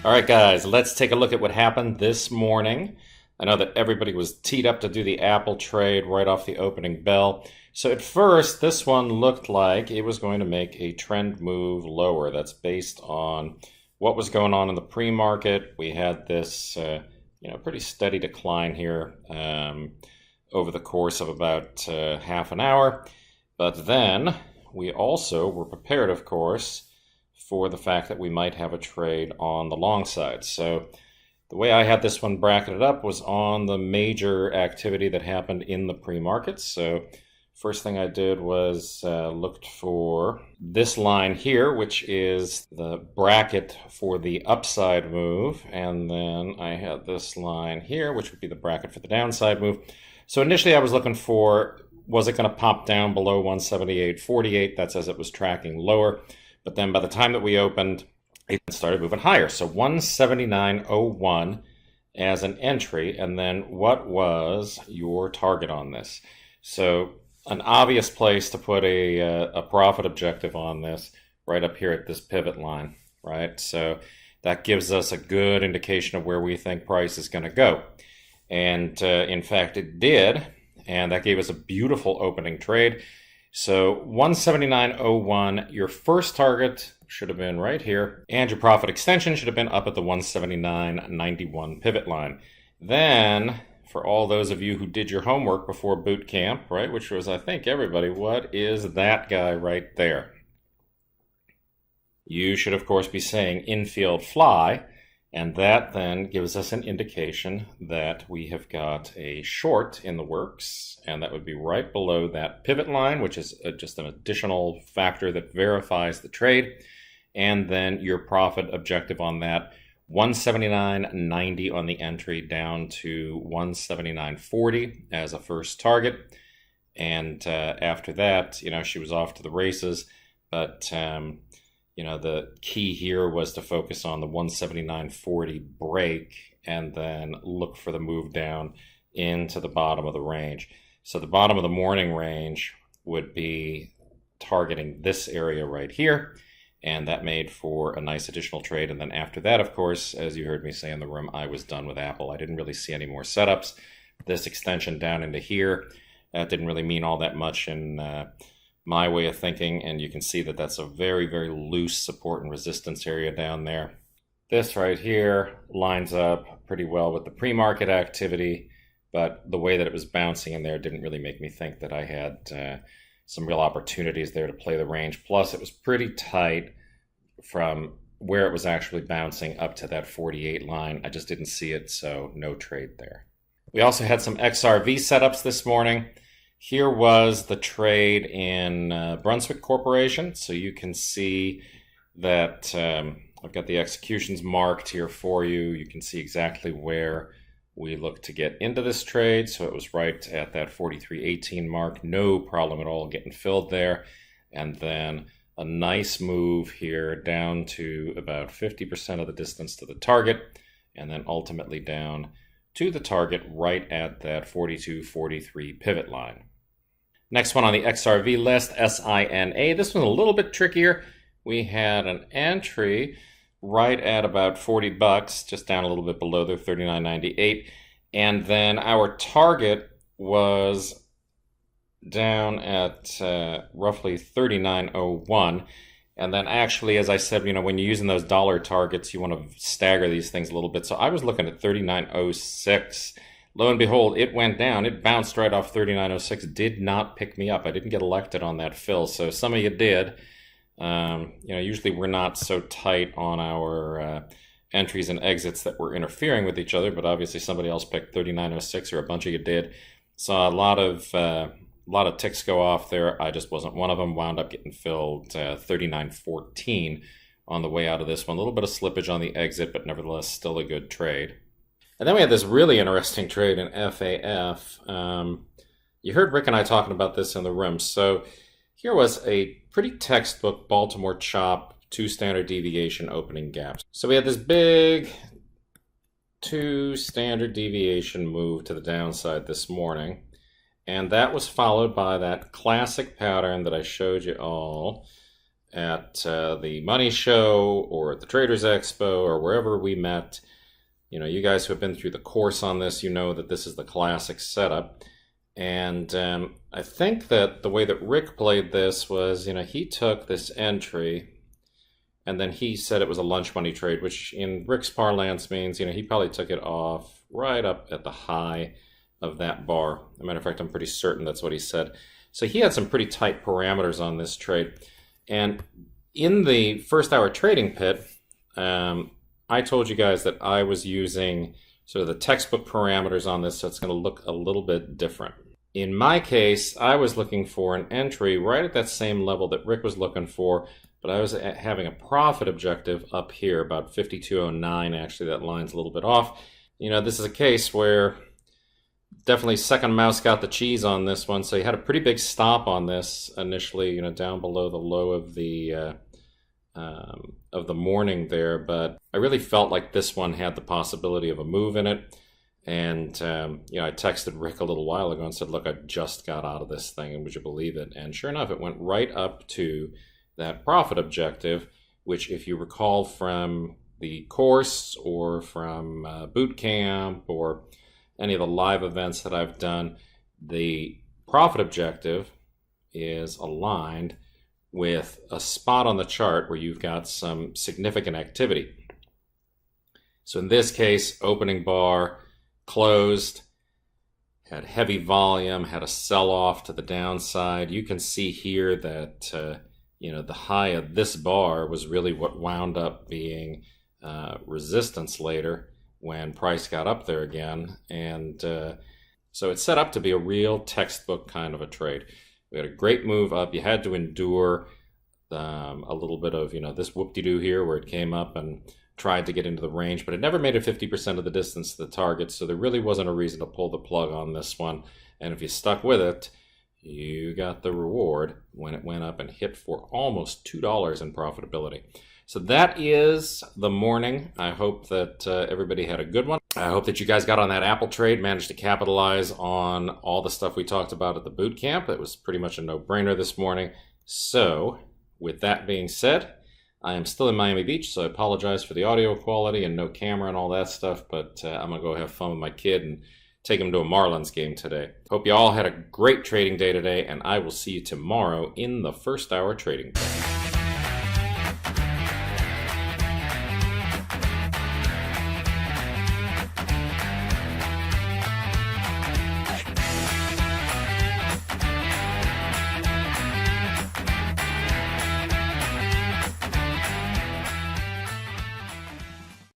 All right, guys, let's take a look at what happened this morning. I know that everybody was teed up to do the Apple trade right off the opening bell. So at first, this one looked like it was going to make a trend move lower. That's based on what was going on in the pre-market. We had this, pretty steady decline here over the course of about half an hour. But then we also were prepared, of course, for the fact that we might have a trade on the long side. So the way I had this one bracketed up was on the major activity that happened in the pre-market. So first thing I did was looked for this line here, which is the bracket for the upside move. And then I had this line here, which would be the bracket for the downside move. So initially I was looking for, was it going to pop down below 178.48? That's as it was tracking lower. But then by the time that we opened, it started moving higher. So 179.01 as an entry. And then what was your target on this? So an obvious place to put a profit objective on this, right up here at this pivot line, right? So that gives us a good indication of where we think price is going to go. And in fact, it did. And that gave us a beautiful opening trade. So 179.01, your first target should have been right here, and your profit extension should have been up at the 179.91 pivot line. Then, for all those of you who did your homework before boot camp, right, which was, I think, everybody, what is that guy right there? You should, of course, be saying infield fly, and that then gives us an indication that we have got a short in the works, and that would be right below that pivot line, which is just an additional factor that verifies the trade. And then your profit objective on that, 179.90 on the entry down to 179.40 as a first target. And after that, she was off to the races, but the key here was to focus on the 179.40 break and then look for the move down into the bottom of the range. So the bottom of the morning range would be targeting this area right here, and that made for a nice additional trade. And then after that, of course, as you heard me say in the room, I was done with Apple. I didn't really see any more setups. This extension down into here, that didn't really mean all that much in my way of thinking, and you can see that that's a very, very loose support and resistance area down there. This right here lines up pretty well with the pre-market activity, but the way that it was bouncing in there didn't really make me think that I had some real opportunities there to play the range. Plus, it was pretty tight from where it was actually bouncing up to that 48 line. I just didn't see it, so no trade there. We also had some XRV setups this morning. Here was the trade in Brunswick Corporation. So you can see that I've got the executions marked here for you. You can see exactly where we look to get into this trade. So it was right at that 43.18 mark. No problem at all getting filled there. And then a nice move here down to about 50% of the distance to the target. And then ultimately down to the target right at that 42.43 pivot line. Next one on the XRV list, SINA. This one's a little bit trickier. We had an entry right at about 40 bucks, just down a little bit below there, 39.98. And then our target was down at roughly 39.01. And then actually, as I said, when you're using those dollar targets, you want to stagger these things a little bit. So I was looking at 39.06. Lo and behold, it went down. It bounced right off 39.06. Did not pick me up. I didn't get elected on that fill. So some of you did. Usually we're not so tight on our entries and exits that we're interfering with each other. But obviously somebody else picked 39.06, or a bunch of you did. Saw a lot of ticks go off there. I just wasn't one of them. Wound up getting filled 39.14 on the way out of this one. A little bit of slippage on the exit, but nevertheless still a good trade. And then we had this really interesting trade in FAF. You heard Rick and I talking about this in the room. So here was a pretty textbook Baltimore chop, 2 standard deviation opening gaps. So we had this big 2 standard deviation move to the downside this morning. And that was followed by that classic pattern that I showed you all at the Money Show or at the Traders Expo or wherever we met, you know, you guys who have been through the course on this, you know that this is the classic setup. And I think that the way that Rick played this was, you know, he took this entry and then he said it was a lunch money trade, which in Rick's parlance means, you know, he probably took it off right up at the high of that bar. As a matter of fact, I'm pretty certain that's what he said. So he had some pretty tight parameters on this trade. And in the first hour trading pit, I told you guys that I was using sort of the textbook parameters on this, so it's going to look a little bit different. In my case, I was looking for an entry right at that same level that Rick was looking for, but I was having a profit objective up here, about 52.09. Actually, that line's a little bit off. You know, this is a case where definitely second mouse got the cheese on this one. So he had a pretty big stop on this initially, you know, down below the low of the morning there. But I really felt like this one had the possibility of a move in it. And, you know, I texted Rick a little while ago and said, look, I just got out of this thing, and would you believe it? And sure enough, it went right up to that profit objective, which if you recall from the course or from boot camp or any of the live events that I've done, the profit objective is aligned with a spot on the chart where you've got some significant activity. So in this case, opening bar, closed, had heavy volume, had a sell-off to the downside. You can see here that you know, the high of this bar was really what wound up being resistance later when price got up there again. And so it's set up to be a real textbook kind of a trade. We had a great move up. You had to endure a little bit of, you know, this whoop-de-doo here where it came up and tried to get into the range, but it never made it 50% of the distance to the target, so there really wasn't a reason to pull the plug on this one. And if you stuck with it, you got the reward when it went up and hit for almost $2 in profitability. So that is the morning. I hope that everybody had a good one. I hope that you guys got on that Apple trade, managed to capitalize on all the stuff we talked about at the boot camp. It was pretty much a no-brainer this morning. So with that being said, I am still in Miami Beach, so I apologize for the audio quality and no camera and all that stuff, but I'm going to go have fun with my kid and take him to a Marlins game today. Hope you all had a great trading day today, and I will see you tomorrow in the first hour trading day.